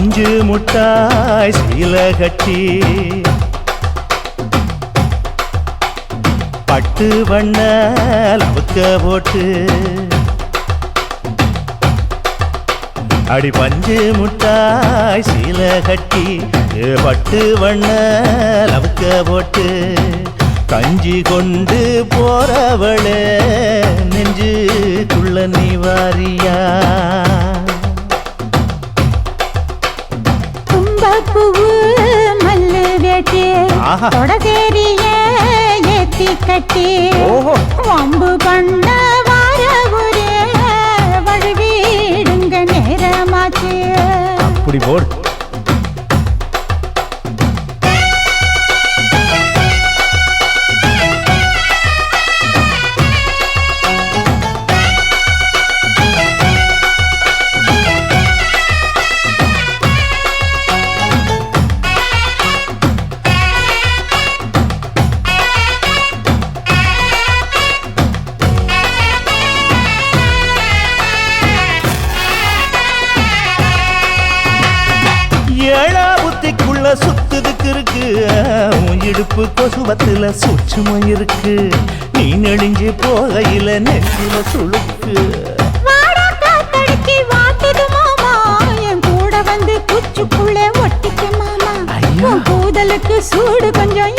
பஞ்சு முட்டாய் சீல கட்டி பட்டு வண்ண லவுக்க போட்டு அடி பஞ்சு முட்டாய் சீல கட்டி பட்டு வண்ண லவுக்க போட்டு கஞ்சி கொண்டு போறவளே நெஞ்சுக்குள்ள நீ வாரியா தும்பப்பூவு மல்லு வேட்டி தொடதேரிய ஏத்தி கட்டி வம்பு பண்ண வார ஒரே வழுவிடுங்க நேரமாச்சு அப்படி போடு ஏழா புத்திக்குள்ள சுத்துதுக்கு இருக்கு உன் இடுப்பு கொசுவத்துல சூட்சுமம் இருக்கு நீ நெளிஞ்சு போகையில நெஞ்சில சுழுக்கு என் கூட வந்து குச்சுக்குள்ளே ஒட்டிக்க மாமா கூதலுக்கு சூடு கொஞ்சம்